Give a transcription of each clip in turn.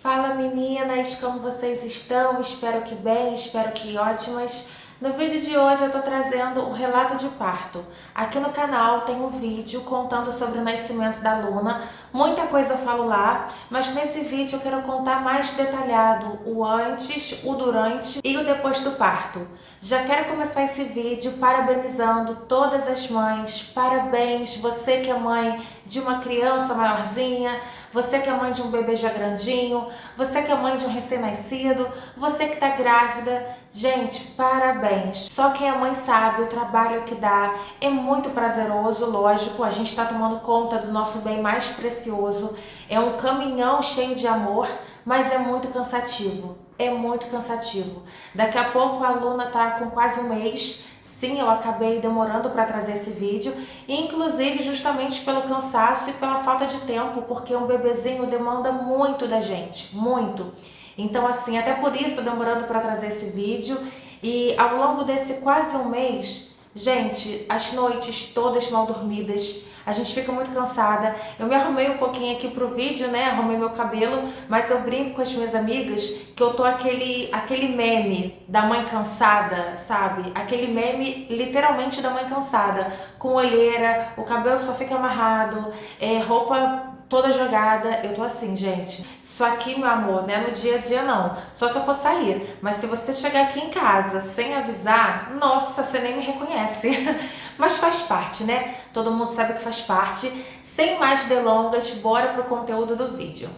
Fala meninas, como vocês estão? Espero que bem, espero que ótimas. No vídeo de hoje eu tô trazendo um relato de parto. Aqui no canal tem um vídeo contando sobre o nascimento da Luna. Muita coisa eu falo lá, mas nesse vídeo eu quero contar mais detalhado o antes, o durante e o depois do parto. Já quero começar esse vídeo parabenizando todas as mães. Parabéns, você que é mãe de uma criança maiorzinha, você que é mãe de um bebê já grandinho, você que é mãe de um recém-nascido, você que tá grávida. Gente, parabéns! Só quem é mãe sabe o trabalho que dá. É muito prazeroso, lógico, a gente tá tomando conta do nosso bem mais precioso. É um caminhão cheio de amor, mas é muito cansativo. É muito cansativo. Daqui a pouco a Luna tá com quase um mês. Sim, eu acabei demorando para trazer esse vídeo, inclusive justamente pelo cansaço e pela falta de tempo, porque um bebezinho demanda muito da gente, muito. Então assim, até por isso estou demorando para trazer esse vídeo e ao longo desse quase um mês, gente, as noites todas mal dormidas, a gente fica muito cansada. Eu me arrumei um pouquinho aqui pro vídeo, né? Arrumei meu cabelo, mas eu brinco com as minhas amigas que eu tô aquele meme da mãe cansada, sabe? Aquele meme literalmente da mãe cansada, com olheira, o cabelo só fica amarrado, roupa toda jogada. Eu tô assim, gente. Isso aqui, meu amor, né? No dia a dia não. Só se eu for sair. Mas se você chegar aqui em casa sem avisar, nossa, você nem me reconhece. Mas faz parte, né? Todo mundo sabe que faz parte. Sem mais delongas, bora pro conteúdo do vídeo.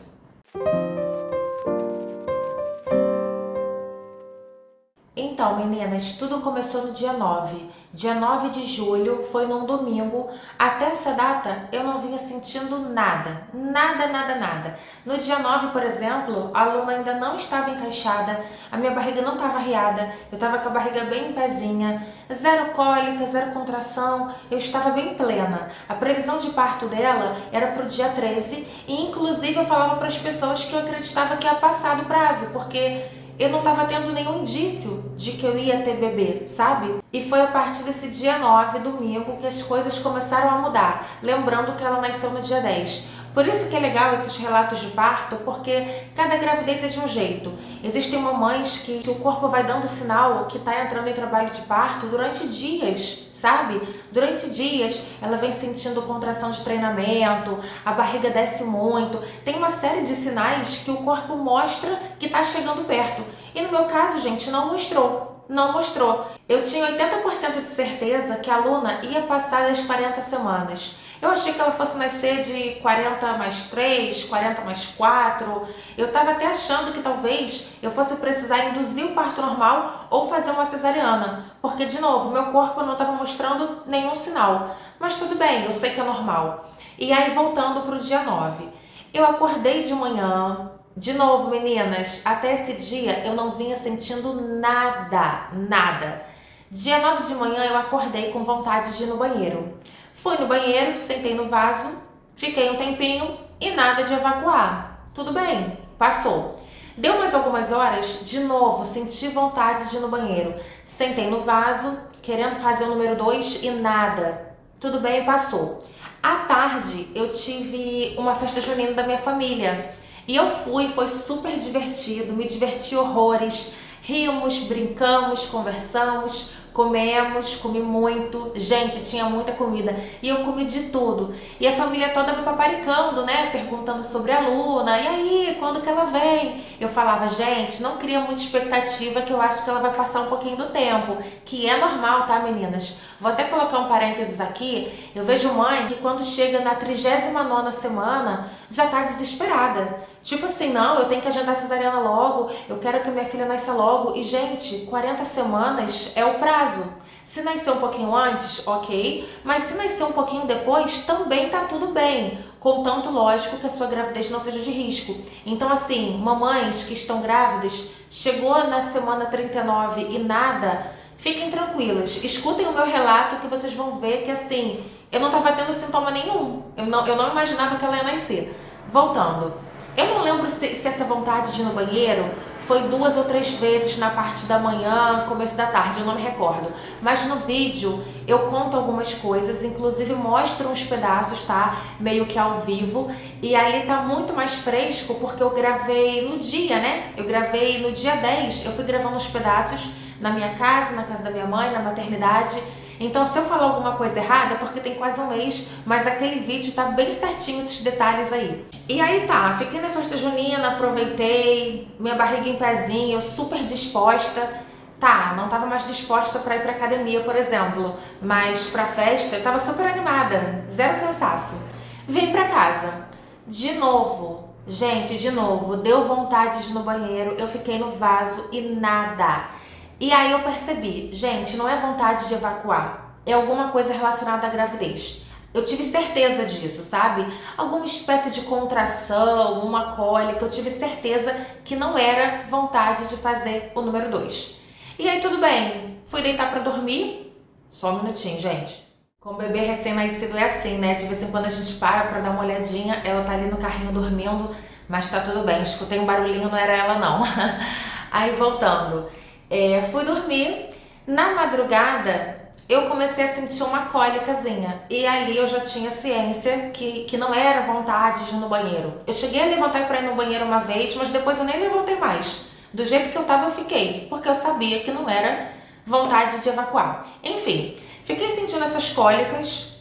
Então, meninas, tudo começou no dia 9. Dia 9 de julho, foi num domingo. Até essa data, eu não vinha sentindo nada. Nada, nada, nada. No dia 9, por exemplo, a Luna ainda não estava encaixada, a minha barriga não estava arriada, eu estava com a barriga bem em pezinha, zero cólica, zero contração, eu estava bem plena. A previsão de parto dela era pro dia 13 e, inclusive, eu falava para as pessoas que eu acreditava que ia passar do prazo, porque eu não estava tendo nenhum indício de que eu ia ter bebê, sabe? E foi a partir desse dia 9, domingo, que as coisas começaram a mudar. Lembrando que ela nasceu no dia 10. Por isso que é legal esses relatos de parto, porque cada gravidez é de um jeito. Existem mamães que o corpo vai dando sinal que está entrando em trabalho de parto durante dias, sabe? Durante dias ela vem sentindo contração de treinamento, a barriga desce muito. Tem uma série de sinais que o corpo mostra que está chegando perto. E no meu caso, gente, não mostrou. Não mostrou. Eu tinha 80% de certeza que a Luna ia passar das 40 semanas. Eu achei que ela fosse nascer de 40 mais 3, 40 mais 4. Eu estava até achando que talvez eu fosse precisar induzir o parto normal ou fazer uma cesariana. Porque, de novo, meu corpo não estava mostrando nenhum sinal. Mas tudo bem, eu sei que é normal. E aí, voltando para o dia 9. Eu acordei de manhã. De novo, meninas, até esse dia eu não vinha sentindo nada, nada. Dia 9 de manhã eu acordei com vontade de ir no banheiro. Fui no banheiro, sentei no vaso, fiquei um tempinho e nada de evacuar. Tudo bem, passou. Deu mais algumas horas, de novo, senti vontade de ir no banheiro. Sentei no vaso, querendo fazer o número 2 e nada. Tudo bem, passou. À tarde, eu tive uma festa junina da minha família. E eu fui, foi super divertido, me diverti horrores. Rimos, brincamos, conversamos, comemos, comi muito. Gente, tinha muita comida e eu comi de tudo. E a família toda me paparicando, né? Perguntando sobre a Luna. E aí, quando que ela vem? Eu falava, gente, não cria muita expectativa que eu acho que ela vai passar um pouquinho do tempo. Que é normal, tá, meninas? Vou até colocar um parênteses aqui. Eu vejo mãe que quando chega na 39ª semana já tá desesperada. Tipo assim, não, eu tenho que agendar a cesariana logo, eu quero que minha filha nasça logo. E, gente, 40 semanas é o prazo. Se nascer um pouquinho antes, ok, mas se nascer um pouquinho depois, também tá tudo bem. Contanto, lógico, que a sua gravidez não seja de risco. Então, assim, mamães que estão grávidas, chegou na semana 39 e nada, fiquem tranquilas. Escutem o meu relato que vocês vão ver que, assim, eu não tava tendo sintoma nenhum. Eu não imaginava que ela ia nascer. Voltando. Eu não lembro se essa vontade de ir no banheiro foi 2 ou 3 vezes na parte da manhã, começo da tarde, eu não me recordo. Mas no vídeo eu conto algumas coisas, inclusive mostro uns pedaços, tá? Meio que ao vivo. E ali tá muito mais fresco porque eu gravei no dia, né? Eu gravei no dia 10, eu fui gravando uns pedaços na minha casa, na casa da minha mãe, na maternidade. Então, se eu falar alguma coisa errada, é porque tem quase um mês, mas aquele vídeo tá bem certinho, esses detalhes aí. E aí tá, fiquei na festa junina, aproveitei, minha barriga em pezinho, eu super disposta. Tá, não tava mais disposta pra ir pra academia, por exemplo, mas pra festa eu tava super animada, zero cansaço. Vim pra casa, de novo, gente, de novo, deu vontade de ir no banheiro, eu fiquei no vaso e nada. E aí eu percebi, gente, não é vontade de evacuar, é alguma coisa relacionada à gravidez. Eu tive certeza disso, sabe? Alguma espécie de contração, uma cólica, eu tive certeza que não era vontade de fazer o número 2. E aí tudo bem, fui deitar pra dormir, só um minutinho, gente. Com o bebê recém-nascido é assim, né? De vez em quando a gente para pra dar uma olhadinha, ela tá ali no carrinho dormindo, mas tá tudo bem, escutei um barulhinho, não era ela não. Aí voltando. Fui dormir, na madrugada eu comecei a sentir uma cólicazinha e ali eu já tinha ciência que não era vontade de ir no banheiro. Eu cheguei a levantar para ir no banheiro uma vez, mas depois eu nem levantei mais. Do jeito que eu tava eu fiquei, porque eu sabia que não era vontade de evacuar. Enfim, fiquei sentindo essas cólicas,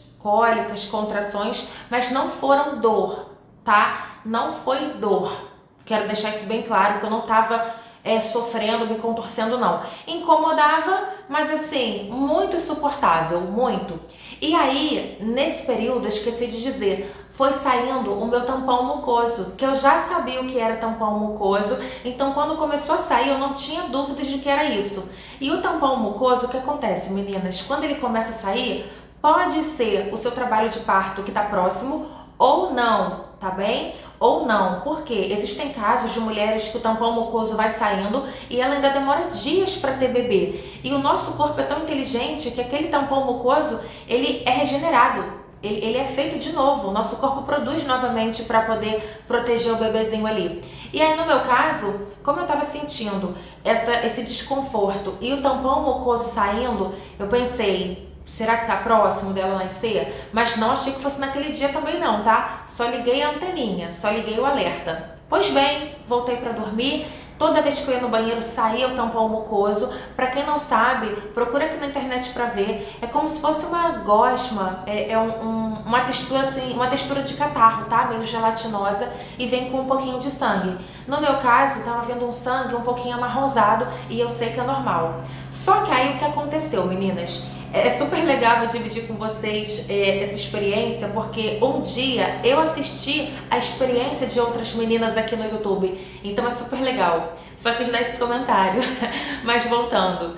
contrações, mas não foram dor, tá? Não foi dor. Quero deixar isso bem claro, que eu não tava sofrendo, me contorcendo, não. Incomodava, mas assim, muito suportável, muito. E aí, nesse período, eu esqueci de dizer, foi saindo o meu tampão mucoso, que eu já sabia o que era tampão mucoso, então quando começou a sair, eu não tinha dúvidas de que era isso. E o tampão mucoso, o que acontece, meninas? Quando ele começa a sair, pode ser o seu trabalho de parto que tá próximo, ou não, tá bem? Ou não, porque existem casos de mulheres que o tampão mucoso vai saindo e ela ainda demora dias para ter bebê. E o nosso corpo é tão inteligente que aquele tampão mucoso, ele é regenerado. Ele é feito de novo, o nosso corpo produz novamente para poder proteger o bebezinho ali. E aí no meu caso, como eu estava sentindo esse desconforto e o tampão mucoso saindo, eu pensei, será que tá próximo dela nascer? Mas não achei que fosse naquele dia também não, tá? Só liguei a anteninha, só liguei o alerta. Pois bem, voltei para dormir. Toda vez que eu ia no banheiro saía o tampão mucoso. Pra quem não sabe, procura aqui na internet pra ver. É como se fosse uma gosma, uma textura assim, uma textura de catarro, tá? Meio gelatinosa e vem com um pouquinho de sangue. No meu caso, tava vendo um sangue um pouquinho amarronzado e eu sei que é normal. Só que aí o que aconteceu, meninas? É super legal eu dividir com vocês essa experiência, porque um dia eu assisti a experiência de outras meninas aqui no YouTube, então é super legal. Só quis dar esse comentário, mas voltando.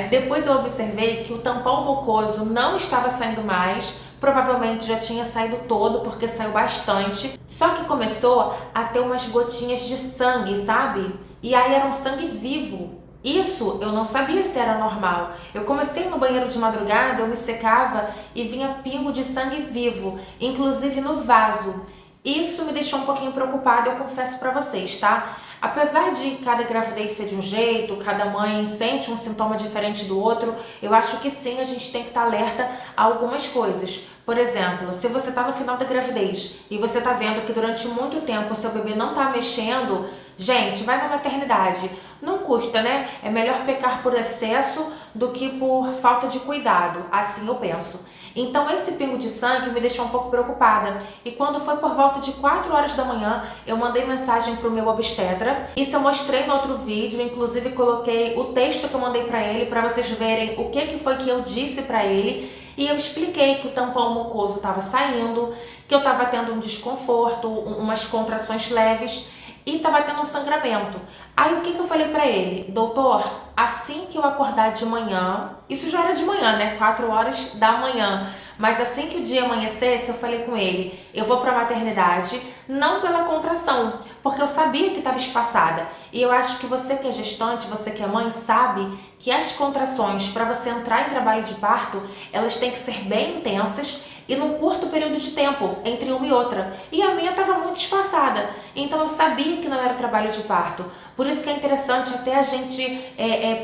Depois eu observei que o tampão mucoso não estava saindo mais, provavelmente já tinha saído todo, porque saiu bastante. Só que começou a ter umas gotinhas de sangue, sabe? E aí era um sangue vivo. Isso eu não sabia se era normal. Eu comecei no banheiro de madrugada, eu me secava e vinha pingo de sangue vivo, inclusive no vaso. Isso me deixou um pouquinho preocupada, eu confesso pra vocês, tá? Apesar de cada gravidez ser de um jeito, cada mãe sente um sintoma diferente do outro, eu acho que sim, a gente tem que estar alerta a algumas coisas. Por exemplo, se você tá no final da gravidez e você tá vendo que durante muito tempo o seu bebê não tá mexendo, gente, vai na maternidade. Não custa, né? É melhor pecar por excesso do que por falta de cuidado, assim eu penso. Então esse pingo de sangue me deixou um pouco preocupada. E quando foi por volta de 4 horas da manhã, eu mandei mensagem pro meu obstetra. Isso eu mostrei no outro vídeo, inclusive coloquei o texto que eu mandei pra ele, pra vocês verem o que foi que eu disse pra ele. E eu expliquei que o tampão mucoso estava saindo, que eu estava tendo um desconforto, umas contrações leves e estava tendo um sangramento. Aí o que eu falei pra ele? Doutor, assim que eu acordar de manhã, isso já era de manhã, né? 4 horas da manhã. Mas assim que o dia amanhecesse, eu falei com ele, eu vou para a maternidade, não pela contração, porque eu sabia que estava espaçada. E eu acho que você que é gestante, você que é mãe, sabe que as contrações, para você entrar em trabalho de parto, elas têm que ser bem intensas e num curto período de tempo, entre uma e outra. E a minha estava muito espaçada, então eu sabia que não era trabalho de parto. Por isso que é interessante até a gente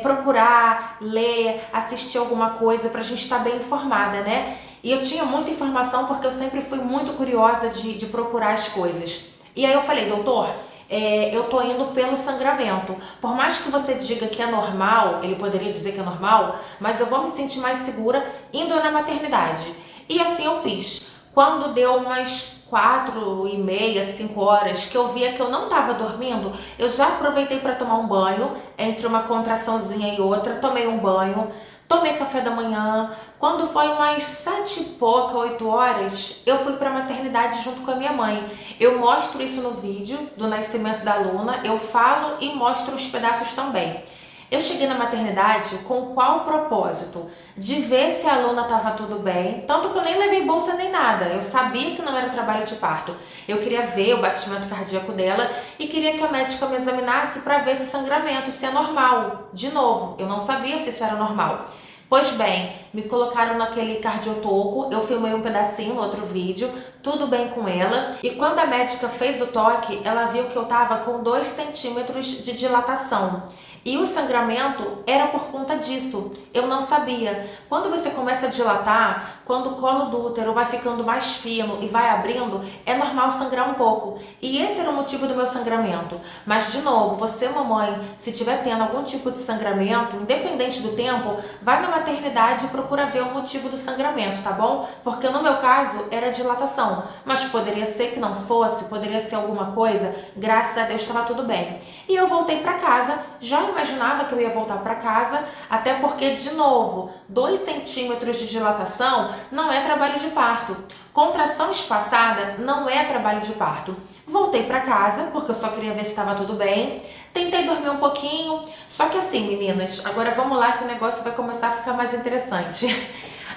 procurar, ler, assistir alguma coisa para a gente estar bem informada, né? E eu tinha muita informação porque eu sempre fui muito curiosa de procurar as coisas. E aí eu falei, doutor, eu tô indo pelo sangramento. Por mais que você diga que é normal, ele poderia dizer que é normal, mas eu vou me sentir mais segura indo na maternidade. E assim eu fiz. Quando deu umas 4h30, 5 horas, que eu via que eu não estava dormindo, eu já aproveitei para tomar um banho, entre uma contraçãozinha e outra, tomei um banho, tomei café da manhã. Quando foi umas 7 e pouca, 8 horas, eu fui para a maternidade junto com a minha mãe. Eu mostro isso no vídeo do nascimento da Luna, eu falo e mostro os pedaços também. Eu cheguei na maternidade com qual propósito? De ver se a Luna estava tudo bem, tanto que eu nem levei bolsa nem nada. Eu sabia que não era trabalho de parto. Eu queria ver o batimento cardíaco dela e queria que a médica me examinasse para ver esse sangramento, se é normal. De novo, eu não sabia se isso era normal. Pois bem, me colocaram naquele cardiotoco, eu filmei um pedacinho no outro vídeo, tudo bem com ela. E quando a médica fez o toque, ela viu que eu estava com 2 centímetros de dilatação. E o sangramento era por conta disso, eu não sabia. Quando você começa a dilatar, quando o colo do útero vai ficando mais fino e vai abrindo, é normal sangrar um pouco. E esse era o motivo do meu sangramento. Mas de novo, você mamãe, se estiver tendo algum tipo de sangramento, independente do tempo, vai na maternidade e procura ver o motivo do sangramento, tá bom? Porque no meu caso era dilatação, mas poderia ser que não fosse, poderia ser alguma coisa, graças a Deus estava tudo bem. E eu voltei para casa, já imaginava que eu ia voltar para casa, até porque, de novo, 2 centímetros de dilatação não é trabalho de parto. Contração espaçada não é trabalho de parto. Voltei para casa, porque eu só queria ver se estava tudo bem. Tentei dormir um pouquinho, só que assim, meninas, agora vamos lá que o negócio vai começar a ficar mais interessante.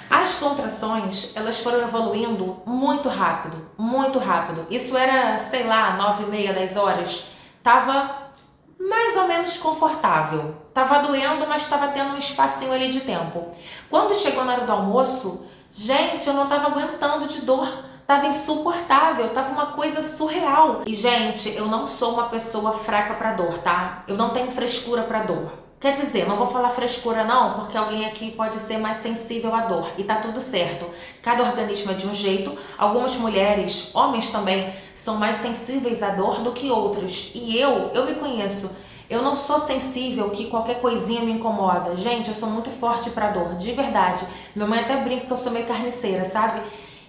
As contrações, elas foram evoluindo muito rápido, muito rápido. Isso era, sei lá, 9h30, 10 horas. Tava mais ou menos confortável. Tava doendo, mas tava tendo um espacinho ali de tempo. Quando chegou na hora do almoço, gente, eu não tava aguentando de dor. Tava insuportável, tava uma coisa surreal. E, gente, eu não sou uma pessoa fraca pra dor, tá? Eu não tenho frescura pra dor. Quer dizer, não vou falar frescura não, porque alguém aqui pode ser mais sensível à dor. E tá tudo certo. Cada organismo é de um jeito. Algumas mulheres, homens também, são mais sensíveis à dor do que outros. E eu me conheço. Eu não sou sensível que qualquer coisinha me incomoda. Gente, eu sou muito forte pra dor, de verdade. Minha mãe até brinca que eu sou meio carniceira, sabe?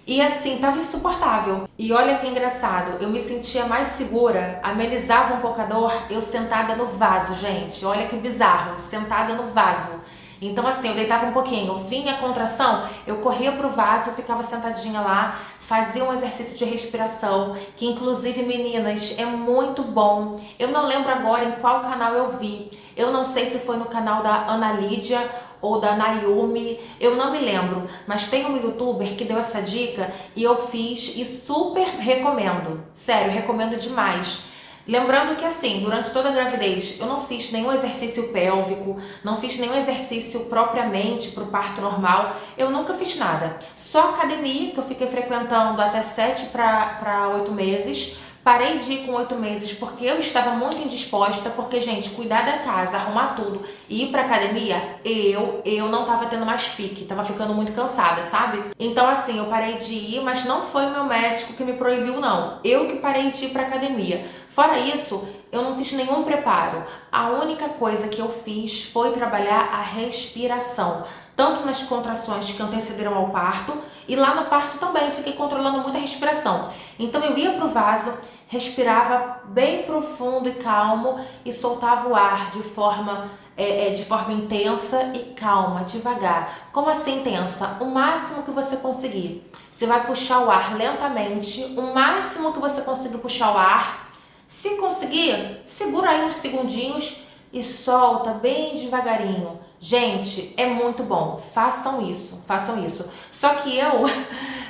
E assim, tava insuportável. E olha que engraçado, eu me sentia mais segura, amenizava um pouco a dor, eu sentada no vaso, gente. Olha que bizarro, sentada no vaso. Então assim, eu deitava um pouquinho, vinha a contração, eu corria pro vaso, ficava sentadinha lá, fazia um exercício de respiração, que inclusive, meninas, é muito bom. Eu não lembro agora em qual canal eu vi. Eu não sei se foi no canal da Ana Lídia ou da Nayumi, eu não me lembro, mas tem um youtuber que deu essa dica e eu fiz e super recomendo. Sério, recomendo demais. Lembrando que assim, durante toda a gravidez, eu não fiz nenhum exercício pélvico, não fiz nenhum exercício propriamente para o parto normal, eu nunca fiz nada. Só academia, que eu fiquei frequentando até 7 para 8 meses, parei de ir com 8 meses porque eu estava muito indisposta, porque, gente, cuidar da casa, arrumar tudo e ir pra academia, eu não tava tendo mais pique, tava ficando muito cansada, sabe? Então, assim, eu parei de ir, mas não foi o meu médico que me proibiu, não. Eu que parei de ir pra academia. Fora isso, eu não fiz nenhum preparo. A única coisa que eu fiz foi trabalhar a respiração, tanto nas contrações que antecederam ao parto e lá no parto também, fiquei controlando muito a respiração. Então eu ia pro vaso, respirava bem profundo e calmo e soltava o ar de forma intensa e calma, devagar. Como assim intensa? O máximo que você conseguir. Você vai puxar o ar lentamente, o máximo que você conseguir puxar o ar. Se conseguir, segura aí uns segundinhos e solta bem devagarinho. Gente, é muito bom. Façam isso, façam isso. Só que eu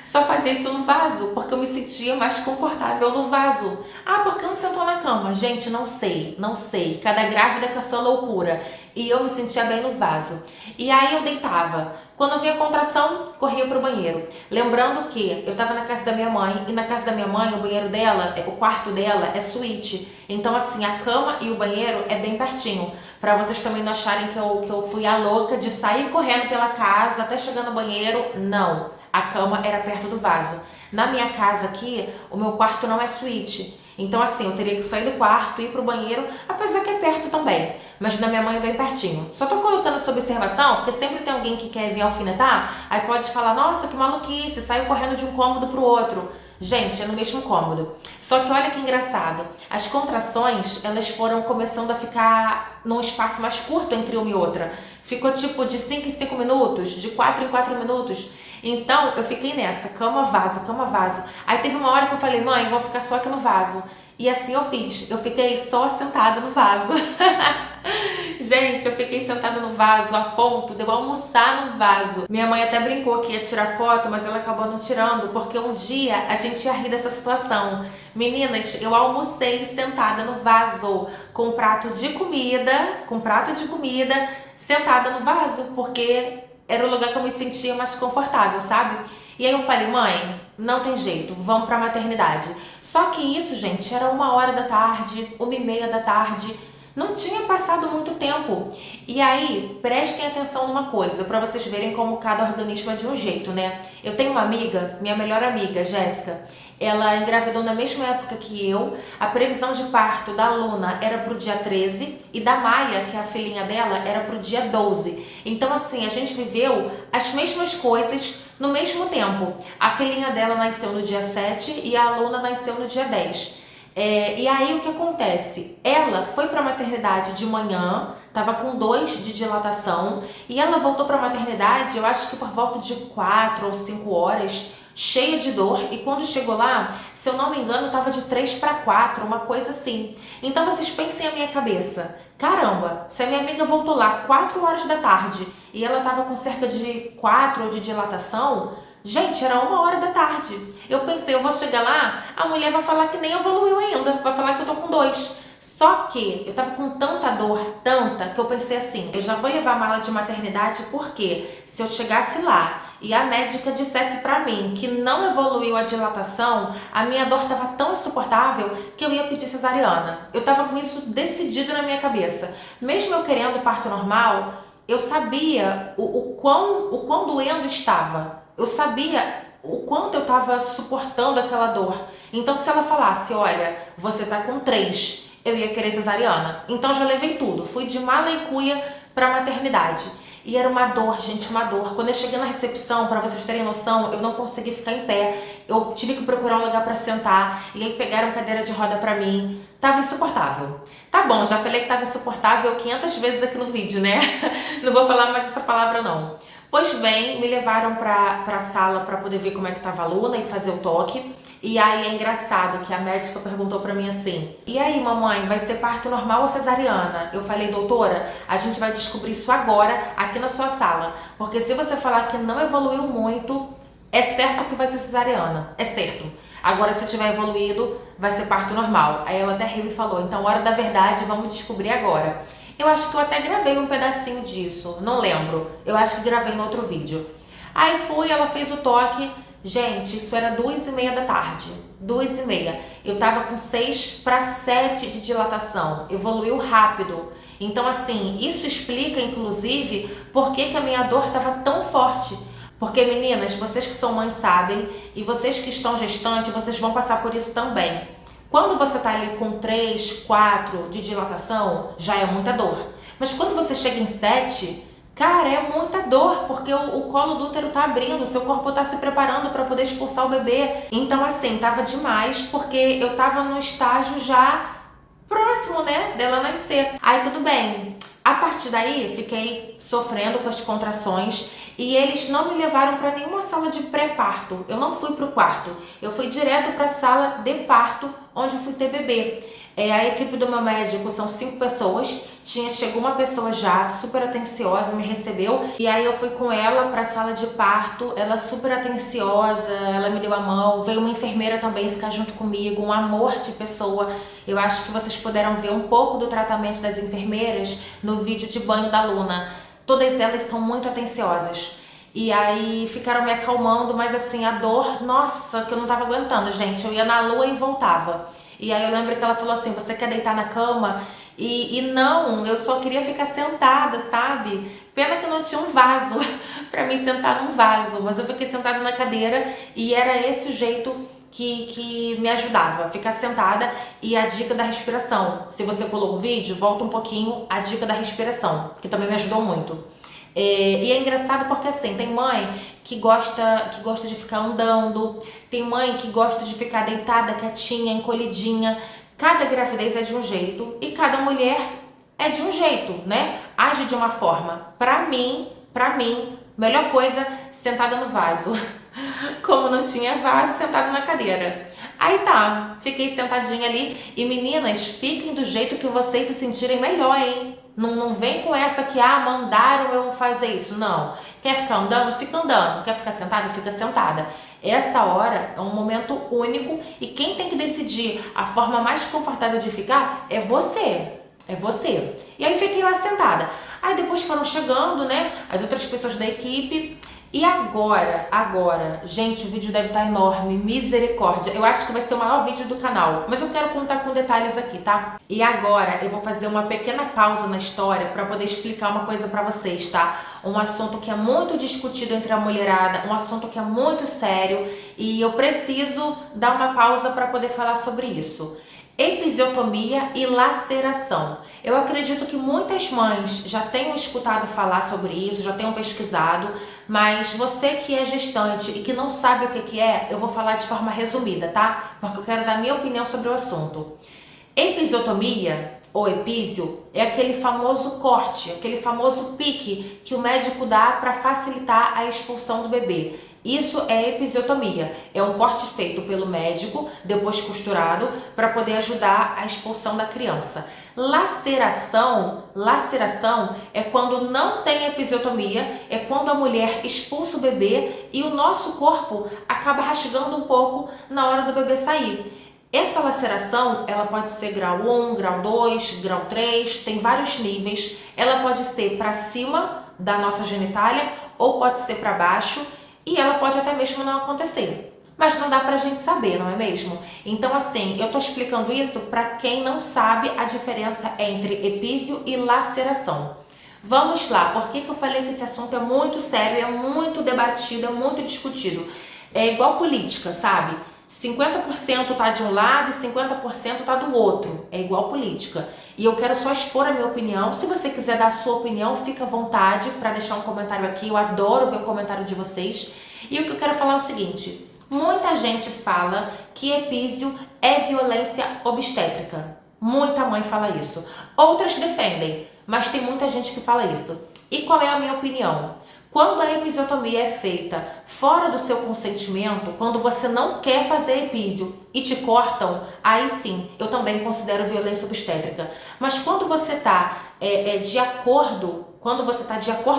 só fazia isso no vaso, porque eu me sentia mais confortável no vaso. Ah, por que não sentou na cama? Gente, não sei, não sei. Cada grávida com a sua loucura. E eu me sentia bem no vaso. E aí eu deitava. Quando eu via contração, corria pro banheiro. Lembrando que eu tava na casa da minha mãe, e na casa da minha mãe, o banheiro dela, o quarto dela é suíte. Então, assim, a cama e o banheiro é bem pertinho. Pra vocês também não acharem que eu fui a louca de sair correndo pela casa até chegar no banheiro. Não. A cama era perto do vaso. Na minha casa aqui, o meu quarto não é suíte. Então, assim, eu teria que sair do quarto, ir pro banheiro, apesar que é perto também. Mas da minha mãe é bem pertinho. Só tô colocando essa observação, porque sempre tem alguém que quer vir alfinetar, aí pode falar, nossa, que maluquice, saiu correndo de um cômodo pro outro. Gente, é no mesmo cômodo. Só que olha que engraçado, as contrações, elas foram começando a ficar num espaço mais curto entre uma e outra. Ficou tipo de 5 em 5 minutos, de 4 em 4 minutos. Então, eu fiquei nessa, cama, vaso, cama, vaso. Aí teve uma hora que eu falei, mãe, eu vou ficar só aqui no vaso. E assim eu fiz, eu fiquei só sentada no vaso. Gente, eu fiquei sentada no vaso a ponto de eu almoçar no vaso. Minha mãe até brincou que ia tirar foto, mas ela acabou não tirando, porque um dia a gente ia rir dessa situação. Meninas, eu almocei sentada no vaso, com prato de comida, sentada no vaso, porque era o lugar que eu me sentia mais confortável, sabe? E aí eu falei, mãe, não tem jeito, vamos pra maternidade. Só que isso, gente, era 1h da tarde, 1h30 da tarde. Não tinha passado muito tempo. E aí, prestem atenção numa coisa, pra vocês verem como cada organismo é de um jeito, né? Eu tenho uma amiga, minha melhor amiga, Jéssica. Ela engravidou na mesma época que eu. A previsão de parto da Luna era pro dia 13 e da Maia, que é a filhinha dela, era pro dia 12. Então, assim, a gente viveu as mesmas coisas no mesmo tempo. A filhinha dela nasceu no dia 7 e a Luna nasceu no dia 10. E aí o que acontece? Ela foi para a maternidade de manhã, estava com 2 de dilatação, e ela voltou para a maternidade, eu acho que por volta de 4 ou 5 horas, cheia de dor, e quando chegou lá, se eu não me engano, estava de 3 para 4, uma coisa assim. Então vocês pensem a minha cabeça, caramba, se a minha amiga voltou lá 4 horas da tarde e ela estava com cerca de 4 de dilatação, gente, era 1h da tarde. Eu pensei, eu vou chegar lá, a mulher vai falar que nem evoluiu ainda, vai falar que eu tô com 2. Só que eu tava com tanta dor, tanta, que eu pensei assim, eu já vou levar a mala de maternidade porque se eu chegasse lá e a médica dissesse pra mim que não evoluiu a dilatação, a minha dor tava tão insuportável que eu ia pedir cesariana. Eu tava com isso decidido na minha cabeça. Mesmo eu querendo parto normal, eu sabia o quão doendo estava. Eu sabia o quanto eu estava suportando aquela dor. Então, se ela falasse, olha, você tá com 3, eu ia querer cesariana. Então, já levei tudo. Fui de mala e cuia pra maternidade. E era uma dor, gente, uma dor. Quando eu cheguei na recepção, pra vocês terem noção, eu não consegui ficar em pé. Eu tive que procurar um lugar pra sentar. E aí pegaram cadeira de roda pra mim. Tava insuportável. Tá bom, já falei que tava insuportável 500 vezes aqui no vídeo, né? Não vou falar mais essa palavra, não. Pois bem, me levaram pra sala pra poder ver como é que tava a Luna e fazer o toque. E aí é engraçado que a médica perguntou pra mim assim, e aí mamãe, vai ser parto normal ou cesariana? Eu falei, doutora, a gente vai descobrir isso agora aqui na sua sala. Porque se você falar que não evoluiu muito, é certo que vai ser cesariana, é certo. Agora se tiver evoluído, vai ser parto normal. Aí ela até riu e falou, então hora da verdade, vamos descobrir agora. Eu acho que eu até gravei um pedacinho disso, não lembro. Eu acho que gravei no outro vídeo. Aí fui, ela fez o toque. Gente, isso era 2h30 da tarde. 2h30. Eu tava com 6 para 7 de dilatação. Evoluiu rápido. Então, assim, isso explica, inclusive, por que a minha dor tava tão forte. Porque, meninas, vocês que são mães sabem, e vocês que estão gestantes, vocês vão passar por isso também. Quando você tá ali com 3, 4 de dilatação, já é muita dor. Mas quando você chega em 7, cara, é muita dor, porque o colo do útero tá abrindo, o seu corpo tá se preparando para poder expulsar o bebê. Então, assim, tava demais, porque eu tava no estágio já próximo, né, dela nascer. Aí tudo bem. A partir daí, fiquei sofrendo com as contrações e eles não me levaram para nenhuma sala de pré-parto. Eu não fui pro quarto. Eu fui direto para a sala de parto, onde eu fui ter bebê. A equipe do meu médico são 5 pessoas. Chegou uma pessoa já, super atenciosa, me recebeu. E aí eu fui com ela pra sala de parto. Ela super atenciosa, ela me deu a mão. Veio uma enfermeira também ficar junto comigo, um amor de pessoa. Eu acho que vocês puderam ver um pouco do tratamento das enfermeiras no vídeo de banho da Luna. Todas elas são muito atenciosas. E aí ficaram me acalmando, mas assim, a dor, nossa, que eu não tava aguentando, gente. Eu ia na lua e voltava. E aí eu lembro que ela falou assim, você quer deitar na cama? E não, eu só queria ficar sentada, sabe? Pena que não tinha um vaso pra mim sentar num vaso. Mas eu fiquei sentada na cadeira e era esse o jeito que me ajudava, ficar sentada. E a dica da respiração. Se você pulou o vídeo, volta um pouquinho, a dica da respiração, que também me ajudou muito. E é engraçado porque assim, tem mãe que gosta de ficar andando, tem mãe que gosta de ficar deitada, quietinha, encolhidinha. Cada gravidez é de um jeito e cada mulher é de um jeito, né? Age de uma forma. Pra mim, melhor coisa, sentada no vaso. Como não tinha vaso, sentada na cadeira. Aí tá, fiquei sentadinha ali e meninas, fiquem do jeito que vocês se sentirem melhor, hein? Não vem com essa que, mandaram eu fazer isso. Não. Quer ficar andando? Fica andando. Quer ficar sentada? Fica sentada. Essa hora é um momento único e quem tem que decidir a forma mais confortável de ficar é você. É você. E aí fiquei lá sentada. Aí depois foram chegando, né, as outras pessoas da equipe. E agora, gente, o vídeo deve estar enorme, misericórdia. Eu acho que vai ser o maior vídeo do canal, mas eu quero contar com detalhes aqui, tá? E agora eu vou fazer uma pequena pausa na história para poder explicar uma coisa para vocês, tá? Um assunto que é muito discutido entre a mulherada, um assunto que é muito sério e eu preciso dar uma pausa para poder falar sobre isso. Episiotomia e laceração. Eu acredito que muitas mães já tenham escutado falar sobre isso, já tenham pesquisado, mas você que é gestante e que não sabe o que é, eu vou falar de forma resumida, tá? Porque eu quero dar minha opinião sobre o assunto. Episiotomia ou epísio é aquele famoso corte, aquele famoso pique que o médico dá para facilitar a expulsão do bebê. Isso é episiotomia, é um corte feito pelo médico, depois costurado, para poder ajudar a expulsão da criança. Laceração é quando não tem episiotomia, é quando a mulher expulsa o bebê e o nosso corpo acaba rasgando um pouco na hora do bebê sair. Essa laceração, ela pode ser grau 1, grau 2, grau 3, tem vários níveis. Ela pode ser para cima da nossa genitália ou pode ser para baixo. E ela pode até mesmo não acontecer. Mas não dá pra gente saber, não é mesmo? Então assim, eu tô explicando isso pra quem não sabe a diferença entre epísio e laceração. Vamos lá, por que eu falei que esse assunto é muito sério, é muito debatido, é muito discutido? É igual política, sabe? 50% tá de um lado e 50% tá do outro. É igual política. E eu quero só expor a minha opinião. Se você quiser dar a sua opinião, fica à vontade para deixar um comentário aqui. Eu adoro ver o comentário de vocês. E o que eu quero falar é o seguinte. Muita gente fala que epísio é violência obstétrica. Muita mãe fala isso. Outras defendem, mas tem muita gente que fala isso. E qual é a minha opinião? Quando a episiotomia é feita fora do seu consentimento, quando você não quer fazer epísio e te cortam, aí sim, eu também considero violência obstétrica. Mas quando você está de acordo,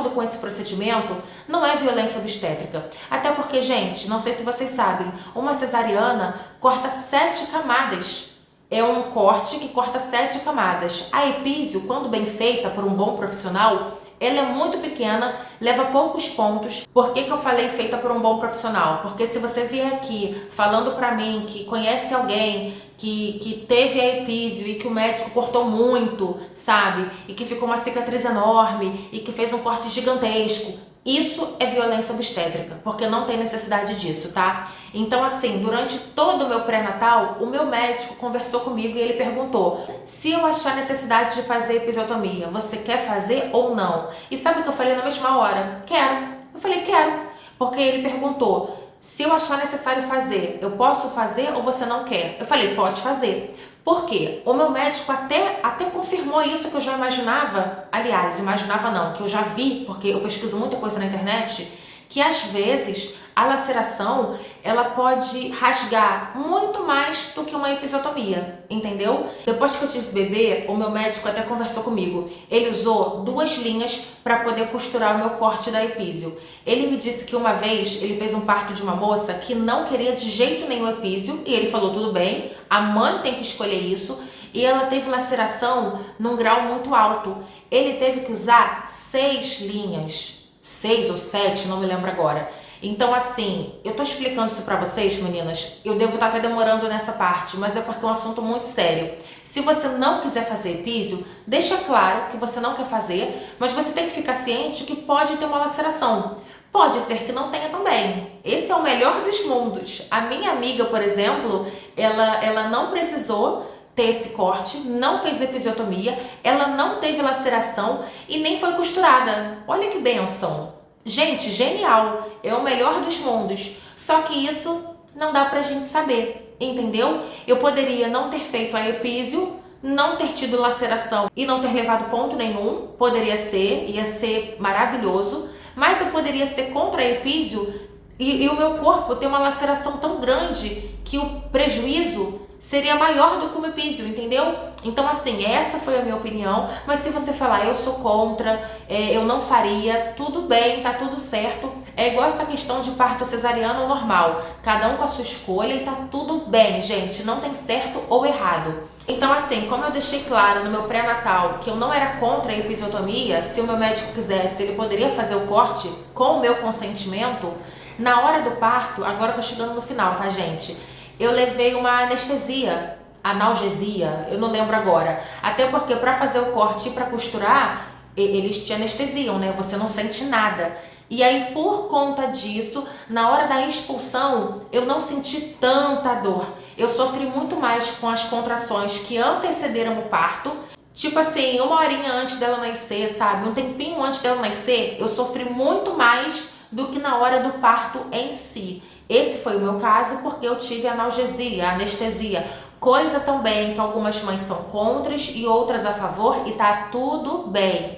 com esse procedimento, não é violência obstétrica. Até porque, gente, não sei se vocês sabem, uma cesariana corta 7 camadas. É um corte que corta 7 camadas. A epísio, quando bem feita por um bom profissional, ela é muito pequena, leva poucos pontos. Por que eu falei feita por um bom profissional? Porque se você vier aqui falando pra mim que conhece alguém que teve a epísio e que o médico cortou muito, sabe? E que ficou uma cicatriz enorme e que fez um corte gigantesco, isso é violência obstétrica, porque não tem necessidade disso, tá? Então assim, durante todo o meu pré-natal, o meu médico conversou comigo e ele perguntou: se eu achar necessidade de fazer episiotomia, você quer fazer ou não? E sabe o que eu falei na mesma hora? Quero. Eu falei, quero. Porque ele perguntou: se eu achar necessário fazer, eu posso fazer ou você não quer? Eu falei, pode fazer. Por quê? O meu médico até confirmou isso que eu já imaginava. Aliás, imaginava não, que eu já vi, porque eu pesquiso muita coisa na internet, que às vezes A laceração, ela pode rasgar muito mais do que uma episiotomia, entendeu? Depois que eu tive bebê, o meu médico até conversou comigo. Ele usou 2 linhas para poder costurar o meu corte da epísio. Ele me disse que uma vez ele fez um parto de uma moça que não queria de jeito nenhum epísio, e ele falou, tudo bem, a mãe tem que escolher isso, e ela teve laceração num grau muito alto. Ele teve que usar 6 linhas, 6 ou 7, não me lembro agora. Então assim, eu tô explicando isso pra vocês, meninas, eu devo estar até demorando nessa parte, mas é porque é um assunto muito sério. Se você não quiser fazer epísio, deixa claro que você não quer fazer, mas você tem que ficar ciente que pode ter uma laceração. Pode ser que não tenha também. Esse é o melhor dos mundos. A minha amiga, por exemplo, ela não precisou ter esse corte, não fez episiotomia, ela não teve laceração e nem foi costurada. Olha que bênção! Gente, genial! É o melhor dos mundos. Só que isso não dá pra gente saber, entendeu? Eu poderia não ter feito a epísio, não ter tido laceração e não ter levado ponto nenhum. Poderia ser, ia ser maravilhoso. Mas eu poderia ser contra a epísio e o meu corpo ter uma laceração tão grande que o prejuízo seria maior do que o epísio, entendeu? Então assim, essa foi a minha opinião, mas se você falar eu sou contra, eu não faria, tudo bem, tá tudo certo. É igual essa questão de parto cesariano normal, cada um com a sua escolha e tá tudo bem, gente, não tem certo ou errado. Então assim, como eu deixei claro no meu pré-natal que eu não era contra a episiotomia, se o meu médico quisesse, ele poderia fazer o corte com o meu consentimento. Na hora do parto, agora eu tô chegando no final, tá, gente? Eu levei uma anestesia, analgesia, eu não lembro agora. Até porque para fazer o corte e para costurar, eles te anestesiam, né? Você não sente nada. E aí, por conta disso, na hora da expulsão, eu não senti tanta dor. Eu sofri muito mais com as contrações que antecederam o parto. Tipo assim, 1 horinha antes dela nascer, sabe? Um tempinho antes dela nascer, eu sofri muito mais do que na hora do parto em si. Esse foi o meu caso porque eu tive analgesia, anestesia. Coisa também que algumas mães são contras e outras a favor, e tá tudo bem.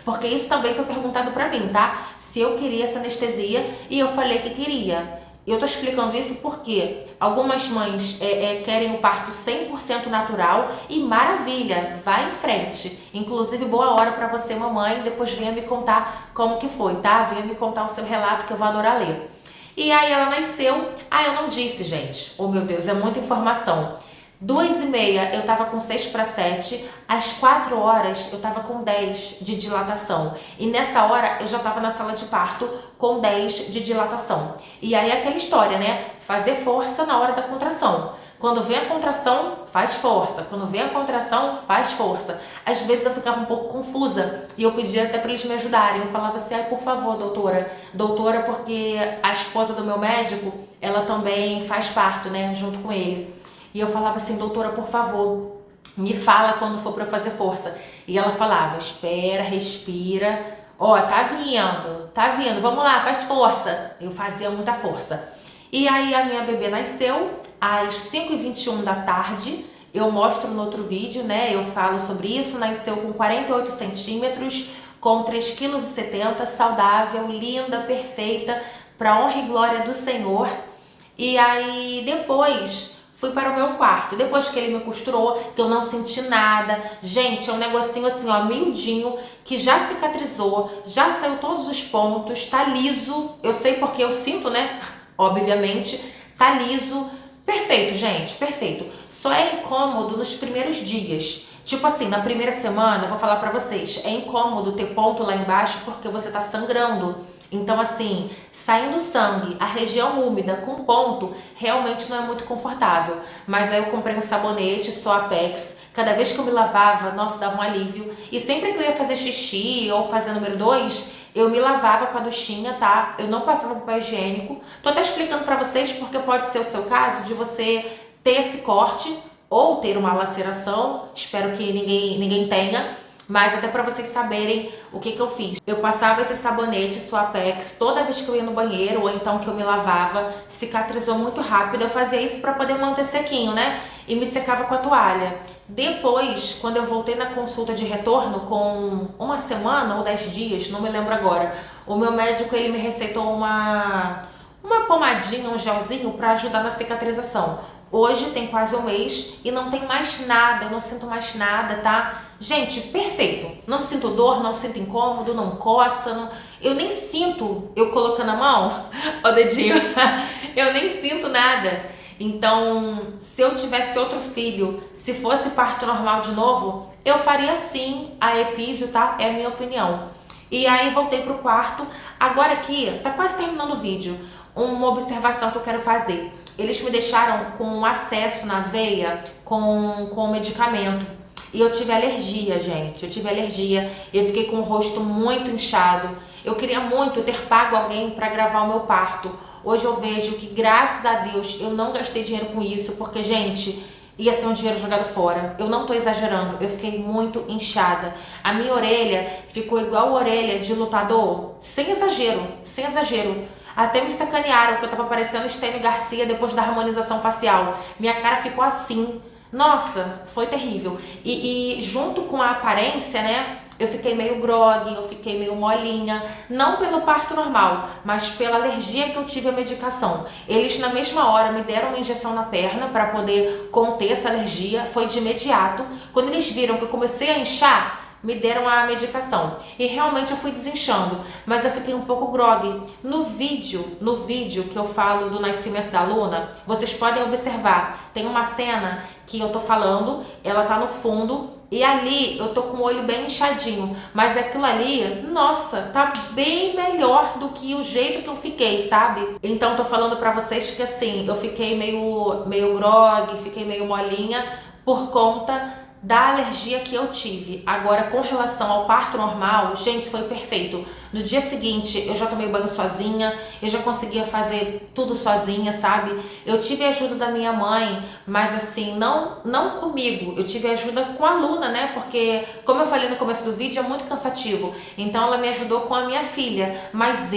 Porque isso também foi perguntado pra mim, tá? Se eu queria essa anestesia e eu falei que queria. Eu tô explicando isso porque algumas mães querem o parto 100% natural e maravilha, vai em frente. Inclusive, boa hora pra você, mamãe, depois venha me contar como que foi, tá? Venha me contar o seu relato que eu vou adorar ler. E aí ela nasceu, eu não disse, gente, oh meu Deus, é muita informação. 2h30 eu tava com 6/7, às 4 horas eu tava com 10 de dilatação. E nessa hora eu já tava na sala de parto com 10 de dilatação. E aí é aquela história, né? Fazer força na hora da contração. Quando vem a contração, faz força. Quando vem a contração, faz força. Às vezes eu ficava um pouco confusa e eu pedia até para eles me ajudarem. Eu falava assim, por favor, doutora. Doutora, porque a esposa do meu médico, ela também faz parto, né, junto com ele. E eu falava assim, doutora, por favor, me fala quando for para eu fazer força. E ela falava, espera, respira. Tá vindo, vamos lá, faz força. Eu fazia muita força. E aí a minha bebê nasceu às 5h21 da tarde. Eu mostro no outro vídeo, né? Eu falo sobre isso. Nasceu com 48 centímetros, com 3,70 kg, saudável, linda, perfeita, para honra e glória do Senhor. E aí depois fui para o meu quarto. Depois que ele me costurou, que eu não senti nada. Gente, é um negocinho assim, ó, miudinho, que já cicatrizou, já saiu todos os pontos, tá liso. Eu sei porque eu sinto, né? Obviamente, tá liso. Perfeito, gente, perfeito. Só é incômodo nos primeiros dias. Tipo assim, na primeira semana, vou falar pra vocês, é incômodo ter ponto lá embaixo porque você tá sangrando. Então assim, saindo sangue, a região úmida com ponto, realmente não é muito confortável. Mas aí eu comprei um sabonete, Soapex. Cada vez que eu me lavava, nossa, dava um alívio. E sempre que eu ia fazer xixi ou fazer número 2, eu me lavava com a duchinha, tá? Eu não passava papel higiênico. Tô até explicando pra vocês porque pode ser o seu caso de você ter esse corte ou ter uma laceração. Espero que ninguém tenha. Mas até pra vocês saberem o que eu fiz. Eu passava esse sabonete Suapex toda vez que eu ia no banheiro ou então que eu me lavava. Cicatrizou muito rápido. Eu fazia isso pra poder manter sequinho, né? E me secava com a toalha. Depois, quando eu voltei na consulta de retorno com 1 semana ou 10 dias, não me lembro agora, o meu médico ele me receitou uma pomadinha, um gelzinho para ajudar na cicatrização. Hoje tem quase um mês e não tem mais nada, eu não sinto mais nada, tá? Gente, perfeito. Não sinto dor, não sinto incômodo, não coça, eu nem sinto eu colocando a mão, ó o dedinho, eu nem sinto nada. Então, se eu tivesse outro filho, se fosse parto normal de novo, eu faria sim a epísio, tá? É a minha opinião. E aí voltei pro quarto. Agora aqui, tá quase terminando o vídeo, uma observação que eu quero fazer. Eles me deixaram com acesso na veia com medicamento. E eu tive alergia, gente. Eu tive alergia. Eu fiquei com o rosto muito inchado. Eu queria muito ter pago alguém para gravar o meu parto. Hoje eu vejo que, graças a Deus, eu não gastei dinheiro com isso, porque, gente, ia ser um dinheiro jogado fora. Eu não tô exagerando, eu fiquei muito inchada. A minha orelha ficou igual a orelha de lutador, sem exagero, sem exagero. Até me sacanearam, que eu tava parecendo Stênio Garcia depois da harmonização facial. Minha cara ficou assim. Nossa, foi terrível. E junto com a aparência, né, eu fiquei meio grogue, eu fiquei meio molinha. Não pelo parto normal, mas pela alergia que eu tive à medicação. Eles na mesma hora me deram uma injeção na perna para poder conter essa alergia. Foi de imediato. Quando eles viram que eu comecei a inchar, me deram a medicação. E realmente eu fui desinchando, mas eu fiquei um pouco grogue. No vídeo que eu falo do nascimento da Luna, vocês podem observar, tem uma cena que eu tô falando, ela tá no fundo, e ali eu tô com o olho bem inchadinho, mas aquilo ali, nossa, tá bem melhor do que o jeito que eu fiquei, sabe? Então tô falando pra vocês que assim, eu fiquei meio grogue, fiquei meio molinha por conta da alergia que eu tive. Agora, com relação ao parto normal, gente, foi perfeito. No dia seguinte, eu já tomei banho sozinha, eu já conseguia fazer tudo sozinha, sabe? Eu tive ajuda da minha mãe, mas assim, não comigo. Eu tive ajuda com a Luna, né? Porque, como eu falei no começo do vídeo, é muito cansativo. Então, ela me ajudou com a minha filha. Mas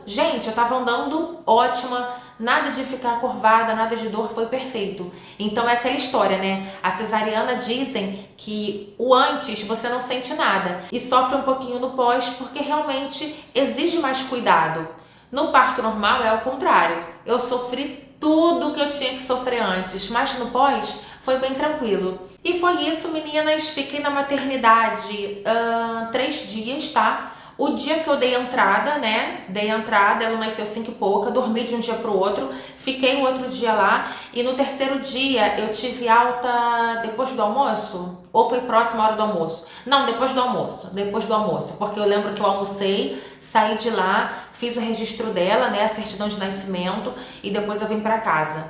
gente, eu tava andando ótima. Nada de ficar curvada, nada de dor, foi perfeito. Então é aquela história, né? A cesariana dizem que o antes você não sente nada e sofre um pouquinho no pós porque realmente exige mais cuidado. No parto normal é o contrário. Eu sofri tudo que eu tinha que sofrer antes, mas no pós foi bem tranquilo. E foi isso, meninas. Fiquei na maternidade 3 dias, tá? O dia que eu dei entrada, né? Dei entrada, ela nasceu 5 e pouca, dormi de um dia pro outro, fiquei um outro dia lá e no terceiro dia eu tive alta depois do almoço? Ou foi próxima à hora do almoço? Não, depois do almoço, porque eu lembro que eu almocei, saí de lá, fiz o registro dela, né? A certidão de nascimento e depois eu vim pra casa.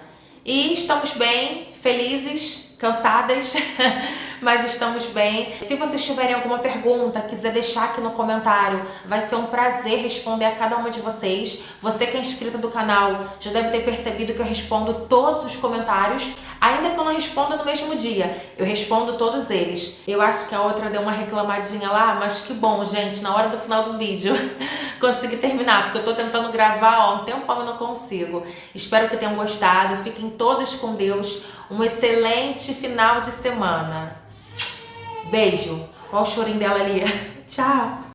E estamos bem, felizes, cansadas, mas estamos bem. Se vocês tiverem alguma pergunta, quiser deixar aqui no comentário, vai ser um prazer responder a cada uma de vocês. Você que é inscrita do canal já deve ter percebido que eu respondo todos os comentários, ainda que eu não responda no mesmo dia, eu respondo todos eles. Eu acho que a outra deu uma reclamadinha lá, mas que bom, gente, na hora do final do vídeo consegui terminar, porque eu tô tentando gravar um tempão e não consigo. Espero que tenham gostado, fiquem todos com Deus, um excelente final de semana. Beijo. Olha o chorinho dela ali. Tchau.